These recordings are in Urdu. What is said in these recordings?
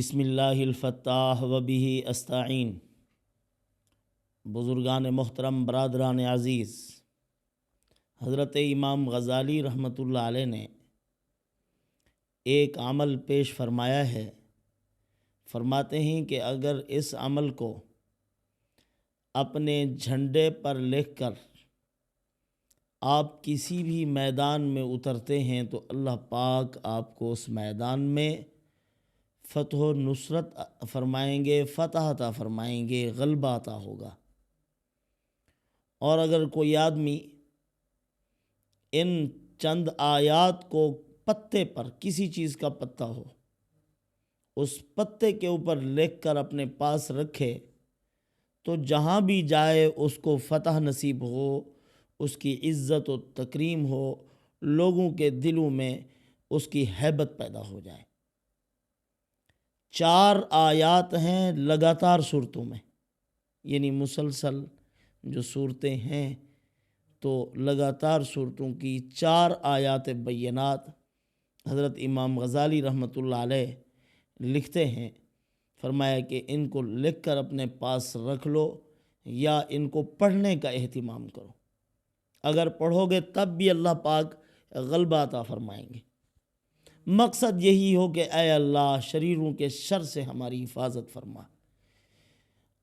بسم اللہ الفتاح و بہ استعین۔ بزرگان محترم، برادران عزیز، حضرت امام غزالی رحمۃ اللہ علیہ نے ایک عمل پیش فرمایا ہے۔ فرماتے ہیں کہ اگر اس عمل کو اپنے جھنڈے پر لکھ کر آپ کسی بھی میدان میں اترتے ہیں تو اللہ پاک آپ کو اس میدان میں فتح و نصرت فرمائیں گے، فتح عطا فرمائیں گے، غلبہ عطا ہوگا۔ اور اگر کوئی آدمی ان چند آیات کو پتے پر، کسی چیز کا پتا ہو، اس پتے کے اوپر لکھ کر اپنے پاس رکھے تو جہاں بھی جائے اس کو فتح نصیب ہو، اس کی عزت و تکریم ہو، لوگوں کے دلوں میں اس کی ہیبت پیدا ہو جائے۔ 4 آیات ہیں لگاتار صورتوں میں، یعنی مسلسل جو صورتیں ہیں تو لگاتار صورتوں کی 4 آیات بینات حضرت امام غزالی رحمۃ اللہ علیہ لکھتے ہیں۔ فرمایا کہ ان کو لکھ کر اپنے پاس رکھ لو یا ان کو پڑھنے کا اہتمام کرو۔ اگر پڑھو گے تب بھی اللہ پاک غلبہ عطا فرمائیں گے۔ مقصد یہی ہو کہ اے اللہ شریروں کے شر سے ہماری حفاظت فرما،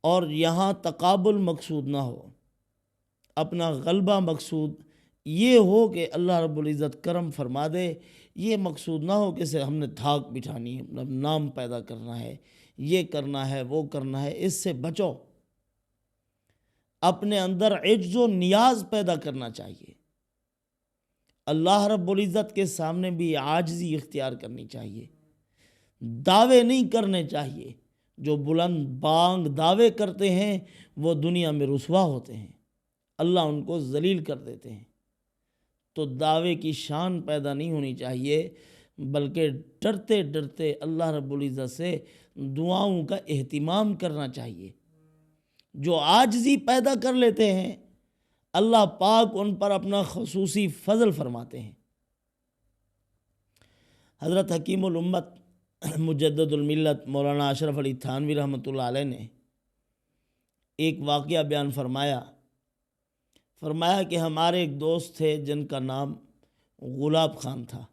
اور یہاں تقابل مقصود نہ ہو، اپنا غلبہ مقصود یہ ہو کہ اللہ رب العزت کرم فرما دے۔ یہ مقصود نہ ہو کہ سے ہم نے دھاک بٹھانی ہے، نام پیدا کرنا ہے، یہ کرنا ہے، وہ کرنا ہے۔ اس سے بچو۔ اپنے اندر عجز و نیاز پیدا کرنا چاہیے۔ اللہ رب العزت کے سامنے بھی عاجزی اختیار کرنی چاہیے۔ دعوے نہیں کرنے چاہیے۔ جو بلند بانگ دعوے کرتے ہیں وہ دنیا میں رسوا ہوتے ہیں، اللہ ان کو ذلیل کر دیتے ہیں۔ تو دعوے کی شان پیدا نہیں ہونی چاہیے، بلکہ ڈرتے ڈرتے اللہ رب العزت سے دعاؤں کا اہتمام کرنا چاہیے۔ جو عاجزی پیدا کر لیتے ہیں اللہ پاک ان پر اپنا خصوصی فضل فرماتے ہیں۔ حضرت حکیم الامت مجدد الملت مولانا اشرف علی تھانوی رحمۃ اللہ علیہ نے ایک واقعہ بیان فرمایا کہ ہمارے ایک دوست تھے جن کا نام غلاب خان تھا،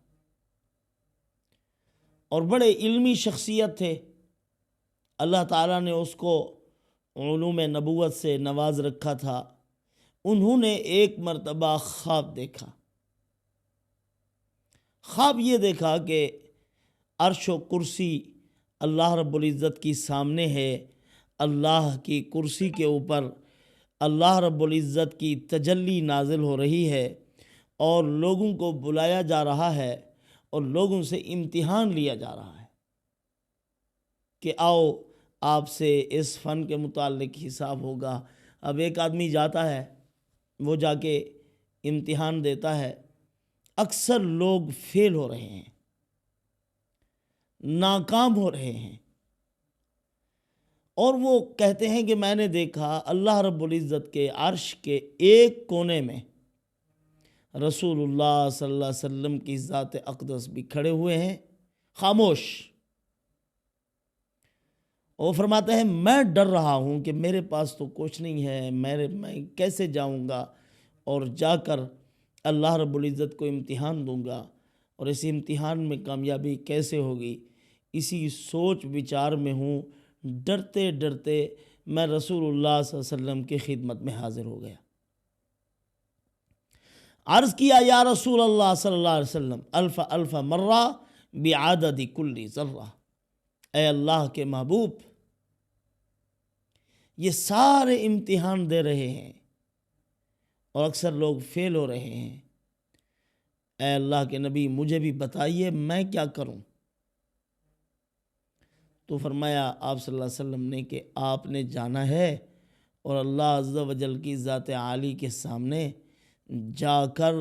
اور بڑے علمی شخصیت تھے۔ اللہ تعالیٰ نے اس کو علوم نبوت سے نواز رکھا تھا۔ انہوں نے ایک مرتبہ خواب دیکھا۔ خواب یہ دیکھا کہ عرش و کرسی اللہ رب العزت کی سامنے ہے، اللہ کی کرسی کے اوپر اللہ رب العزت کی تجلی نازل ہو رہی ہے، اور لوگوں کو بلایا جا رہا ہے اور لوگوں سے امتحان لیا جا رہا ہے کہ آؤ آپ سے اس فن کے متعلق حساب ہوگا۔ اب ایک آدمی جاتا ہے، وہ جا کے امتحان دیتا ہے، اکثر لوگ فیل ہو رہے ہیں، ناکام ہو رہے ہیں، اور وہ کہتے ہیں کہ میں نے دیکھا اللہ رب العزت کے عرش کے ایک کونے میں رسول اللہ صلی اللہ علیہ وسلم کی ذات اقدس بھی کھڑے ہوئے ہیں، خاموش۔ وہ فرماتے ہیں میں ڈر رہا ہوں کہ میرے پاس تو کچھ نہیں ہے، میں کیسے جاؤں گا اور جا کر اللہ رب العزت کو امتحان دوں گا، اور اس امتحان میں کامیابی کیسے ہوگی۔ اسی سوچ وچار میں ہوں، ڈرتے ڈرتے میں رسول اللہ صلی اللہ علیہ وسلم کی خدمت میں حاضر ہو گیا۔ عرض کیا یا رسول اللہ صلی اللہ علیہ وسلم الف الف مرہ بعدد کل ذرہ، اے اللہ کے محبوب، یہ سارے امتحان دے رہے ہیں اور اکثر لوگ فیل ہو رہے ہیں، اے اللہ کے نبی مجھے بھی بتائیے میں کیا کروں۔ تو فرمایا آپ صلی اللہ علیہ وسلم نے کہ آپ نے جانا ہے اور اللہ عز و جل کی ذات عالی کے سامنے جا کر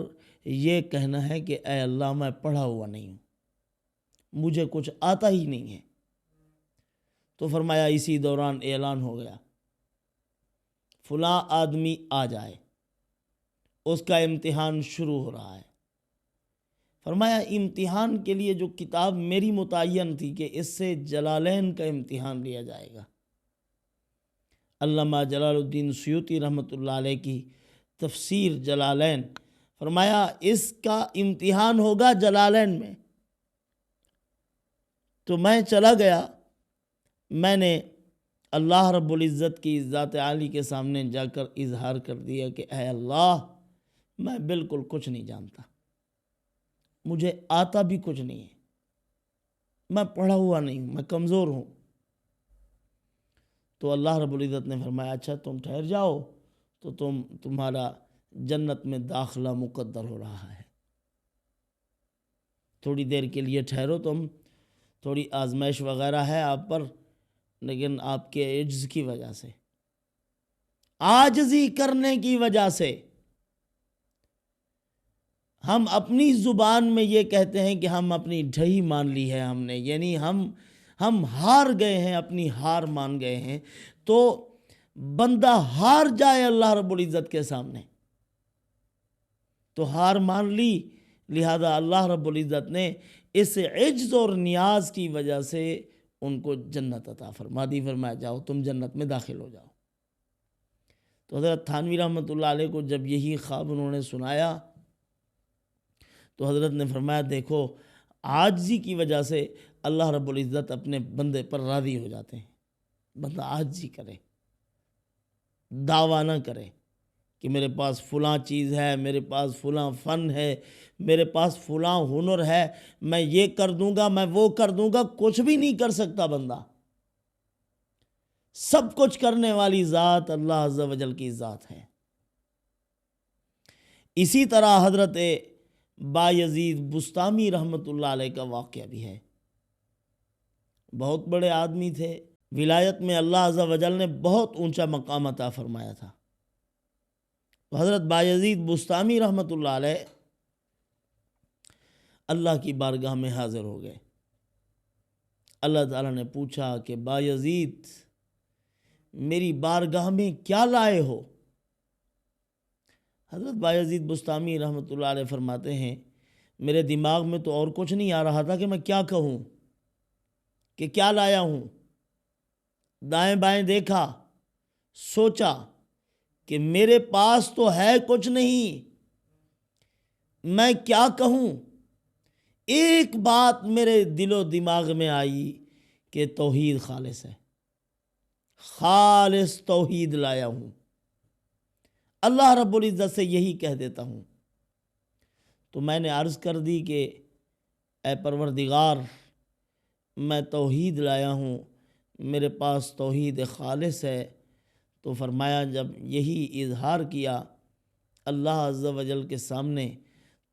یہ کہنا ہے کہ اے اللہ میں پڑھا ہوا نہیں ہوں، مجھے کچھ آتا ہی نہیں ہے۔ تو فرمایا اسی دوران اعلان ہو گیا فلاں آدمی آ جائے، اس کا امتحان شروع ہو رہا ہے۔ فرمایا امتحان کے لیے جو کتاب میری متعین تھی کہ اس سے جلالین کا امتحان لیا جائے گا، علامہ جلال الدین سیوطی رحمۃ اللہ علیہ کی تفسیر جلالین، فرمایا اس کا امتحان ہوگا جلالین میں۔ تو میں چلا گیا، میں نے اللہ رب العزت کی ذات عالی کے سامنے جا کر اظہار کر دیا کہ اے اللہ، میں بالکل کچھ نہیں جانتا، مجھے آتا بھی کچھ نہیں ہے، میں پڑھا ہوا نہیں ہوں، میں کمزور ہوں۔ تو اللہ رب العزت نے فرمایا اچھا تم ٹھہر جاؤ، تو تمہارا جنت میں داخلہ مقدر ہو رہا ہے، تھوڑی دیر کے لیے ٹھہرو، تم تھوڑی آزمائش وغیرہ ہے آپ پر، لیکن آپ کے عجز کی وجہ سے، عاجزی کرنے کی وجہ سے، ہم اپنی زبان میں یہ کہتے ہیں کہ ہم اپنی ڈھہی مان لی ہے ہم نے، یعنی ہم ہار گئے ہیں، اپنی ہار مان گئے ہیں۔ تو بندہ ہار جائے اللہ رب العزت کے سامنے تو ہار مان لی، لہذا اللہ رب العزت نے اس عجز اور نیاز کی وجہ سے ان کو جنت عطا فرما دی، فرمایا جاؤ تم جنت میں داخل ہو جاؤ۔ تو حضرت تھانوی رحمۃ اللہ علیہ کو جب یہی خواب انہوں نے سنایا تو حضرت نے فرمایا دیکھو، عاجزی کی وجہ سے اللہ رب العزت اپنے بندے پر راضی ہو جاتے ہیں۔ بندہ عاجزی کرے، دعویٰ نہ کرے کہ میرے پاس فلاں چیز ہے، میرے پاس فلاں فن ہے، میرے پاس فلاں ہنر ہے، میں یہ کر دوں گا، میں وہ کر دوں گا، کچھ بھی نہیں کر سکتا بندہ۔ سب کچھ کرنے والی ذات اللہ عز و جل کی ذات ہے۔ اسی طرح حضرت بایزید بسطامی رحمۃ اللہ علیہ کا واقعہ بھی ہے، بہت بڑے آدمی تھے، ولایت میں اللہ عز و جل نے بہت اونچا مقام عطا فرمایا تھا۔ حضرت بایزید بسطامی رحمۃ اللہ علیہ اللہ کی بارگاہ میں حاضر ہو گئے۔ اللہ تعالیٰ نے پوچھا کہ بایزید میری بارگاہ میں کیا لائے ہو؟ حضرت بایزید بسطامی رحمۃ اللہ علیہ فرماتے ہیں میرے دماغ میں تو اور کچھ نہیں آ رہا تھا کہ میں کیا کہوں کہ کیا لایا ہوں۔ دائیں بائیں دیکھا، سوچا کہ میرے پاس تو ہے کچھ نہیں، میں کیا کہوں۔ ایک بات میرے دل و دماغ میں آئی کہ توحید خالص ہے، خالص توحید لایا ہوں، اللہ رب العزت سے یہی کہہ دیتا ہوں۔ تو میں نے عرض کر دی کہ اے پروردگار، میں توحید لایا ہوں، میرے پاس توحید خالص ہے۔ تو فرمایا جب یہی اظہار کیا اللہ عز و جل کے سامنے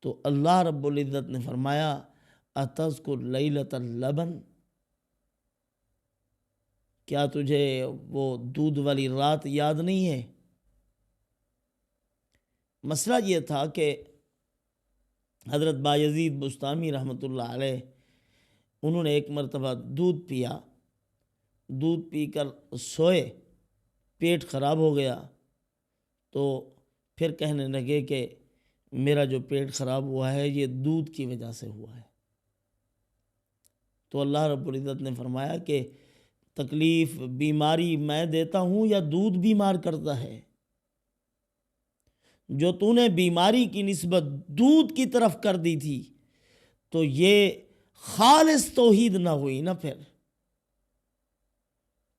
تو اللہ رب العزت نے فرمایا اتذکر لیلۃ اللبن، کیا تجھے وہ دودھ والی رات یاد نہیں ہے؟ مسئلہ یہ تھا کہ حضرت بایزید بسطامی رحمۃ اللہ علیہ انہوں نے ایک مرتبہ دودھ پیا، دودھ پی کر سوئے، پیٹ خراب ہو گیا، تو پھر کہنے لگے کہ میرا جو پیٹ خراب ہوا ہے یہ دودھ کی وجہ سے ہوا ہے۔ تو اللہ رب العزت نے فرمایا کہ تکلیف بیماری میں دیتا ہوں یا دودھ بیمار کرتا ہے؟ جو تو نے بیماری کی نسبت دودھ کی طرف کر دی تھی تو یہ خالص توحید نہ ہوئی نا۔ پھر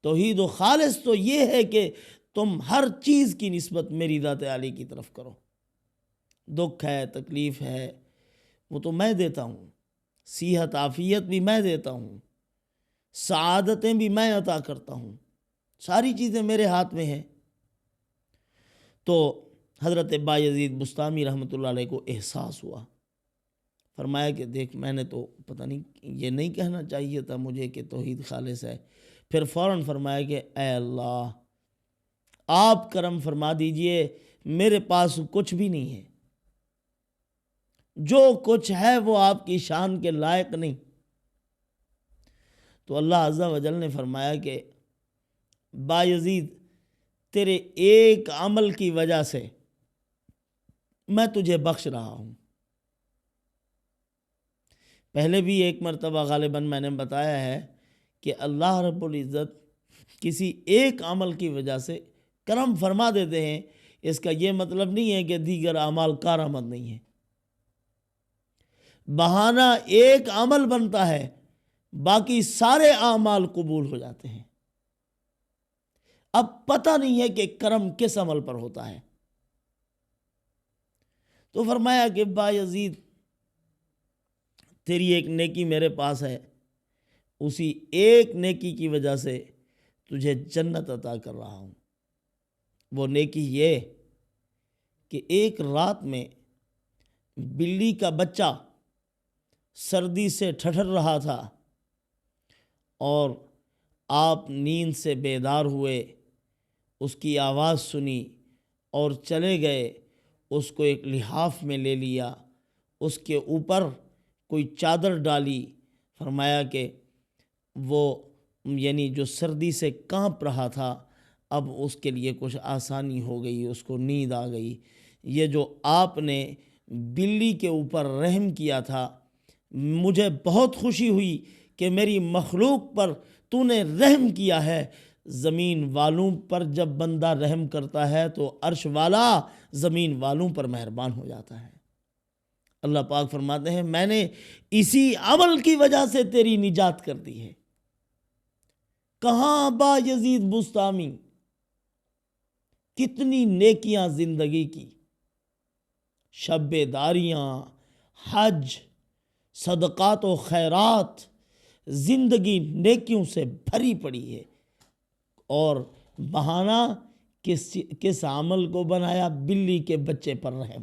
توحید و خالص تو یہ ہے کہ تم ہر چیز کی نسبت میری ذات عالی کی طرف کرو، دکھ ہے، تکلیف ہے، وہ تو میں دیتا ہوں، صحت عافیت بھی میں دیتا ہوں، سعادتیں بھی میں عطا کرتا ہوں، ساری چیزیں میرے ہاتھ میں ہیں۔ تو حضرت بایزید بسطامی رحمۃ اللہ علیہ کو احساس ہوا، فرمایا کہ دیکھ میں نے تو پتہ نہیں یہ نہیں کہنا چاہیے تھا مجھے کہ توحید خالص ہے۔ پھر فوراً فرمایا کہ اے اللہ آپ کرم فرما دیجئے، میرے پاس کچھ بھی نہیں ہے، جو کچھ ہے وہ آپ کی شان کے لائق نہیں۔ تو اللہ عز و جل نے فرمایا کہ بایزید تیرے ایک عمل کی وجہ سے میں تجھے بخش رہا ہوں، پہلے بھی ایک مرتبہ غالباً میں نے بتایا ہے کہ اللہ رب العزت کسی ایک عمل کی وجہ سے کرم فرما دیتے ہیں، اس کا یہ مطلب نہیں ہے کہ دیگر اعمال کارآمد نہیں ہیں۔ بہانہ ایک عمل بنتا ہے، باقی سارے اعمال قبول ہو جاتے ہیں۔ اب پتہ نہیں ہے کہ کرم کس عمل پر ہوتا ہے۔ تو فرمایا کہ با یزید تیری ایک نیکی میرے پاس ہے، اسی ایک نیکی کی وجہ سے تجھے جنت عطا کر رہا ہوں۔ وہ نیکی یہ کہ ایک رات میں بلی کا بچہ سردی سے ٹھٹھر رہا تھا اور آپ نیند سے بیدار ہوئے، اس کی آواز سنی اور چلے گئے، اس کو ایک لحاف میں لے لیا، اس کے اوپر کوئی چادر ڈالی۔ فرمایا کہ وہ یعنی جو سردی سے کانپ رہا تھا اب اس کے لیے کچھ آسانی ہو گئی، اس کو نیند آ گئی۔ یہ جو آپ نے بلی کے اوپر رحم کیا تھا، مجھے بہت خوشی ہوئی کہ میری مخلوق پر تو نے رحم کیا ہے۔ زمین والوں پر جب بندہ رحم کرتا ہے تو عرش والا زمین والوں پر مہربان ہو جاتا ہے۔ اللہ پاک فرماتے ہیں میں نے اسی عمل کی وجہ سے تیری نجات کر دی ہے۔ کہاں با یزید بستامی، کتنی نیکیاں زندگی کی، شب داریاں، حج، صدقات و خیرات، زندگی نیکیوں سے بھری پڑی ہے، اور بہانہ کس عمل کو بنایا؟ بلی کے بچے پر رحم۔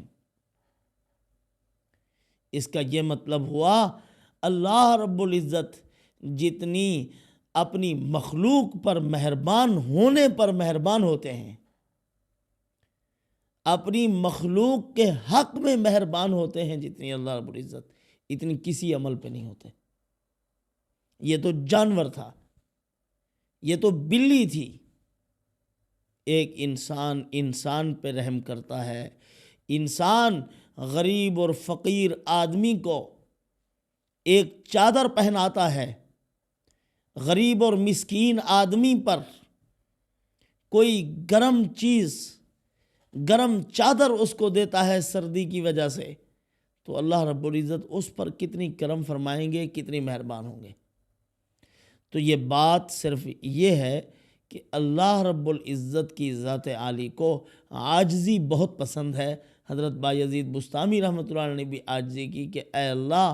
اس کا یہ مطلب ہوا اللہ رب العزت جتنی اپنی مخلوق پر مہربان ہونے پر مہربان ہوتے ہیں، اپنی مخلوق کے حق میں مہربان ہوتے ہیں جتنی اللہ رب العزت، اتنی کسی عمل پہ نہیں ہوتے۔ یہ تو جانور تھا، یہ تو بلی تھی، ایک انسان پہ رحم کرتا ہے۔ انسان غریب اور فقیر آدمی کو ایک چادر پہناتا ہے، غریب اور مسکین آدمی پر کوئی گرم چیز، گرم چادر اس کو دیتا ہے سردی کی وجہ سے، تو اللہ رب العزت اس پر کتنی کرم فرمائیں گے، کتنی مہربان ہوں گے۔ تو یہ بات صرف یہ ہے کہ اللہ رب العزت کی ذات عالی کو عاجزی بہت پسند ہے۔ حضرت بایزید بستامی رحمۃ اللہ علیہ نے بھی عاجزی کی کہ اے اللہ،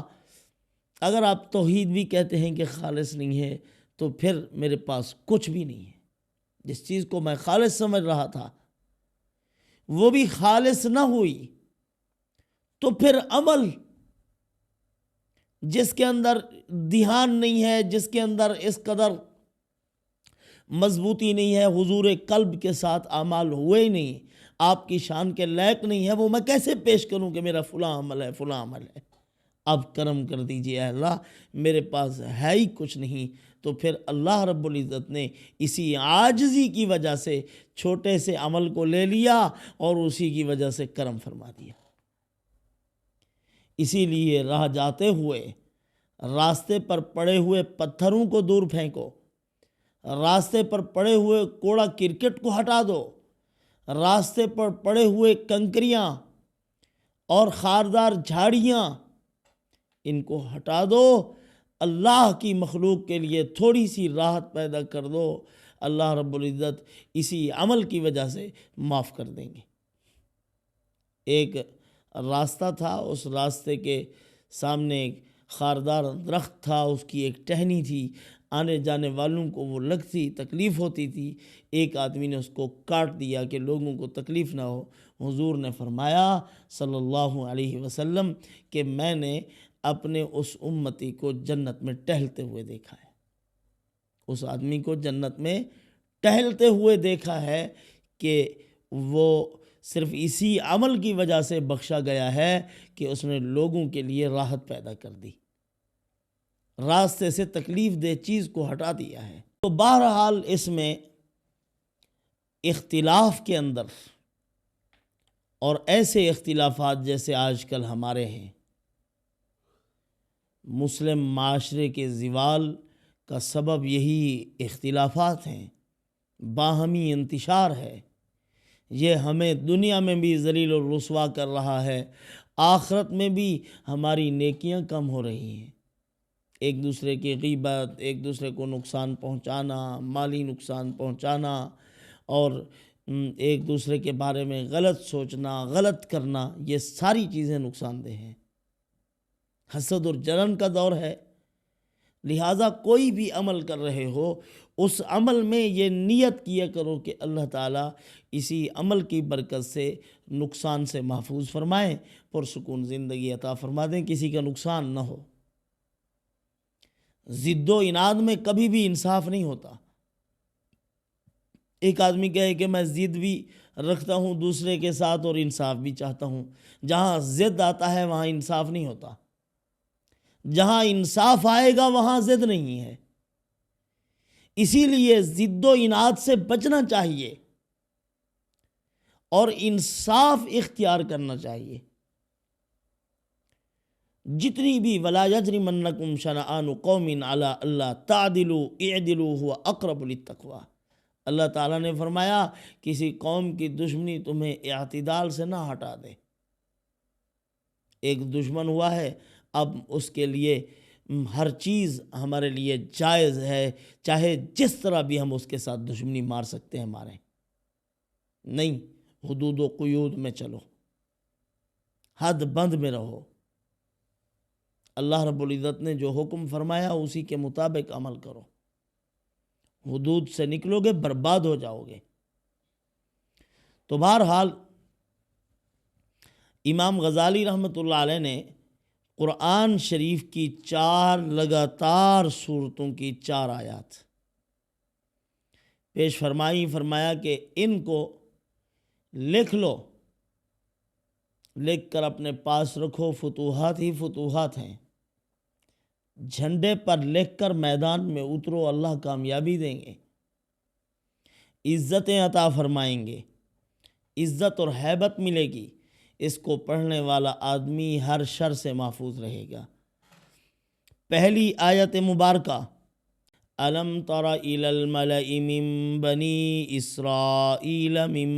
اگر آپ توحید بھی کہتے ہیں کہ خالص نہیں ہے تو پھر میرے پاس کچھ بھی نہیں ہے۔ جس چیز کو میں خالص سمجھ رہا تھا وہ بھی خالص نہ ہوئی، تو پھر عمل جس کے اندر دھیان نہیں ہے، جس کے اندر اس قدر مضبوطی نہیں ہے، حضور قلب کے ساتھ اعمال ہوئے ہی نہیں، آپ کی شان کے لائق نہیں ہے، وہ میں کیسے پیش کروں کہ میرا فلاں عمل ہے، فلاں عمل ہے۔ اب کرم کر دیجئے اے اللہ، میرے پاس ہے ہی کچھ نہیں۔ تو پھر اللہ رب العزت نے اسی عاجزی کی وجہ سے چھوٹے سے عمل کو لے لیا اور اسی کی وجہ سے کرم فرما دیا۔ اسی لیے راہ جاتے ہوئے راستے پر پڑے ہوئے پتھروں کو دور پھینکو، راستے پر پڑے ہوئے کوڑا کرکٹ کو ہٹا دو، راستے پر پڑے ہوئے کنکریاں اور خاردار جھاڑیاں ان کو ہٹا دو، اللہ کی مخلوق کے لیے تھوڑی سی راحت پیدا کر دو، اللہ رب العزت اسی عمل کی وجہ سے معاف کر دیں گے۔ ایک راستہ تھا، اس راستے کے سامنے ایک خاردار درخت تھا، اس کی ایک ٹہنی تھی، آنے جانے والوں کو وہ لگتی تکلیف ہوتی تھی۔ ایک آدمی نے اس کو کاٹ دیا کہ لوگوں کو تکلیف نہ ہو۔ حضور نے فرمایا صلی اللہ علیہ وسلم کہ میں نے اپنے اس امتی کو جنت میں ٹہلتے ہوئے دیکھا ہے، اس آدمی کو جنت میں ٹہلتے ہوئے دیکھا ہے کہ وہ صرف اسی عمل کی وجہ سے بخشا گیا ہے کہ اس نے لوگوں کے لیے راحت پیدا کر دی، راستے سے تکلیف دہ چیز کو ہٹا دیا ہے۔ تو بہرحال اس میں اختلاف کے اندر، اور ایسے اختلافات جیسے آج کل ہمارے ہیں، مسلم معاشرے کے زوال کا سبب یہی اختلافات ہیں، باہمی انتشار ہے۔ یہ ہمیں دنیا میں بھی ذلیل و رسوا کر رہا ہے، آخرت میں بھی ہماری نیکیاں کم ہو رہی ہیں۔ ایک دوسرے کی غیبت، ایک دوسرے کو نقصان پہنچانا، مالی نقصان پہنچانا، اور ایک دوسرے کے بارے میں غلط سوچنا، غلط کرنا، یہ ساری چیزیں نقصان دہ ہیں۔ حسد اور جلن کا دور ہے، لہٰذا کوئی بھی عمل کر رہے ہو اس عمل میں یہ نیت کیا کرو کہ اللہ تعالیٰ اسی عمل کی برکت سے نقصان سے محفوظ فرمائیں، پرسکون زندگی عطا فرما دیں، کسی کا نقصان نہ ہو۔ ضد و اناد میں کبھی بھی انصاف نہیں ہوتا۔ ایک آدمی کہے کہ میں ضد بھی رکھتا ہوں دوسرے کے ساتھ اور انصاف بھی چاہتا ہوں، جہاں ضد آتا ہے وہاں انصاف نہیں ہوتا، جہاں انصاف آئے گا وہاں ضد نہیں ہے۔ اسی لیے ضد و اناد سے بچنا چاہیے اور انصاف اختیار کرنا چاہیے۔ جتنی بھی وَلَا يَجْرِمَنَّكُمْ شَنَآنُ قَوْمٍ عَلَىٰ أَلَّا تَعْدِلُوا اعْدِلُوا هُوَ أَقْرَبُ لِلتَّقْوَىٰ، اللہ تعالیٰ نے فرمایا کسی قوم کی دشمنی تمہیں اعتدال سے نہ ہٹا دے۔ ایک دشمن ہوا ہے، اب اس کے لیے ہر چیز ہمارے لیے جائز ہے، چاہے جس طرح بھی ہم اس کے ساتھ دشمنی مار سکتے ہیں ماریں، نہیں، حدود و قیود میں چلو، حد بند میں رہو۔ اللہ رب العزت نے جو حکم فرمایا اسی کے مطابق عمل کرو، حدود سے نکلو گے برباد ہو جاؤ گے۔ تو بہرحال امام غزالی رحمۃ اللہ علیہ نے قرآن شریف کی 4 لگاتار سورتوں کی 4 آیات پیش فرمائی، فرمایا کہ ان کو لکھ لو، لکھ کر اپنے پاس رکھو، فتوحات ہی فتوحات ہیں، جھنڈے پر لکھ کر میدان میں اترو، اللہ کامیابی دیں گے، عزتیں عطا فرمائیں گے، عزت اور ہیبت ملے گی۔ اس کو پڑھنے والا آدمی ہر شر سے محفوظ رہے گا۔ پہلی آیت مبارکہ أَلَمْ تَرَ إِلَى الْمَلَإِ مِن بَنِي إِسْرَائِيلَ من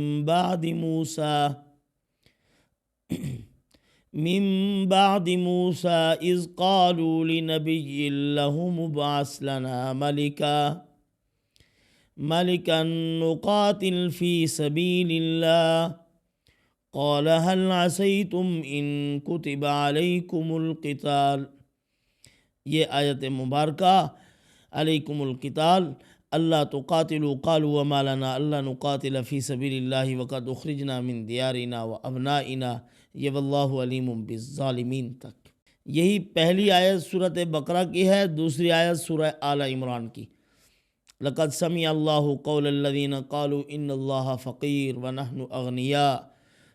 بعد موسى إذ قالوا لنبي له ابعث لنا ملكا نقاتل في سبيل الله قال هل عسيتم إن كتب عليكم القتال، یہ آیت مبارکہ علیکم القتال اللہ تقاتلوا قالوا وما لنا الا نقاتل فی سبیل اللہ وقد اخرجنا من دیارنا وابنائنا، یہ واللہ علیم بالظالمین تک۔ یہی پہلی آیت سورۃ بقرہ کی ہے، دوسری آیت سورہ آل عمران کی۔ لقد سمع اللہ قول الذین قالوا ان اللہ فقیر ونحن اغنیاء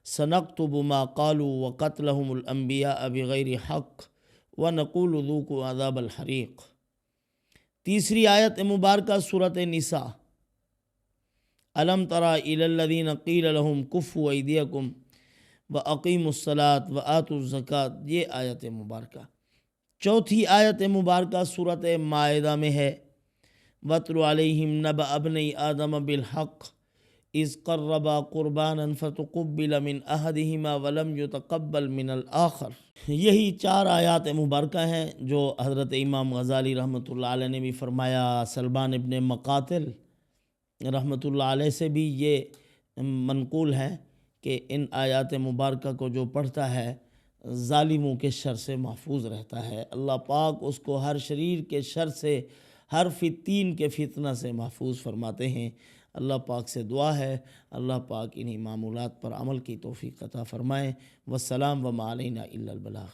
سنکتب ما قالوا وقتلهم الانبیاء بغیر حق ونقول ذوقوا عذاب الحریق۔ تیسری آیت مبارکہ سورۃ نساء الم تر الی الذین قیل لهم کفوا ایدیکم واقیموا الصلاۃ وآتوا الزکاۃ، یہ آیت مبارکہ۔ چوتھی آیت مبارکہ سورۃ مائدہ میں ہے، وَاتْلُ عَلَيْهِمْ نَبَأَ ابْنَيْ آدَمَ بِالْحَقِّ إِذْ قَرَّبَا قُرْبَانًا فَتُقُبِّلَ مِنْ أَحَدِهِمَا وَلَمْ يُتَقَبَّلْ مِنَ الْآخَرِ۔ یہی 4 آیات مبارکہ ہیں جو حضرت امام غزالی رحمۃ اللہ علیہ نے بھی فرمایا۔ سلمان ابن مقاتل رحمۃ اللہ علیہ سے بھی یہ منقول ہے کہ ان آیات مبارکہ کو جو پڑھتا ہے ظالموں کے شر سے محفوظ رہتا ہے، اللہ پاک اس کو ہر شریر کے شر سے، ہر فتین کے فتنہ سے محفوظ فرماتے ہیں۔ اللہ پاک سے دعا ہے اللہ پاک انہی معمولات پر عمل کی توفیق عطا فرمائے۔ والسلام وما علینا الا البلاغ۔